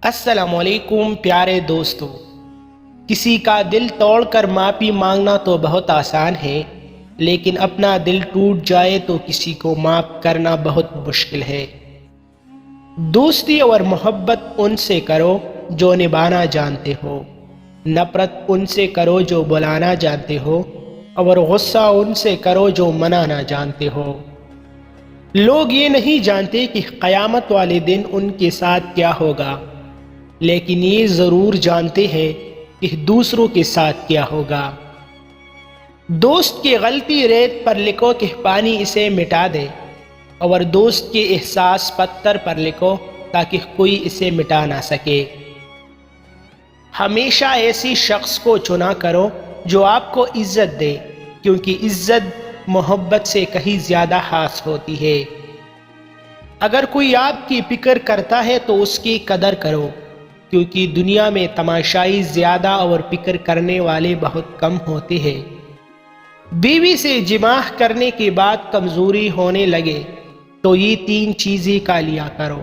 السلام علیکم پیارے دوستو، کسی کا دل توڑ کر معافی مانگنا تو بہت آسان ہے، لیکن اپنا دل ٹوٹ جائے تو کسی کو معاف کرنا بہت مشکل ہے۔ دوستی اور محبت ان سے کرو جو نبھانا جانتے ہو، نفرت ان سے کرو جو بلانا جانتے ہو، اور غصہ ان سے کرو جو منانا جانتے ہو۔ لوگ یہ نہیں جانتے کہ قیامت والے دن ان کے ساتھ کیا ہوگا، لیکن یہ ضرور جانتے ہیں کہ دوسروں کے ساتھ کیا ہوگا۔ دوست کی غلطی ریت پر لکھو کہ پانی اسے مٹا دے، اور دوست کے احساس پتھر پر لکھو تاکہ کوئی اسے مٹا نہ سکے۔ ہمیشہ ایسی شخص کو چنا کرو جو آپ کو عزت دے، کیونکہ عزت محبت سے کہیں زیادہ خاص ہوتی ہے۔ اگر کوئی آپ کی فکر کرتا ہے تو اس کی قدر کرو، کیونکہ دنیا میں تماشائی زیادہ اور فکر کرنے والے بہت کم ہوتے ہیں۔ بیوی سے جماع کرنے کے بعد کمزوری ہونے لگے تو یہ 3 چیزیں کھا لیا کرو۔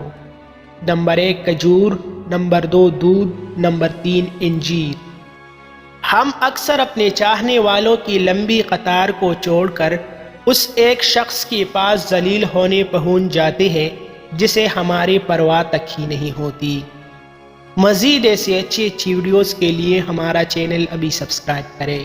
نمبر 1 کھجور، نمبر 2 دودھ، نمبر 3 انجیر۔ ہم اکثر اپنے چاہنے والوں کی لمبی قطار کو چھوڑ کر اس ایک شخص کے پاس ذلیل ہونے پہنچ جاتے ہیں جسے ہماری پرواہ تک ہی نہیں ہوتی۔ مزید ایسی اچھی ویڈیوز کے لیے ہمارا چینل ابھی سبسکرائب کریں۔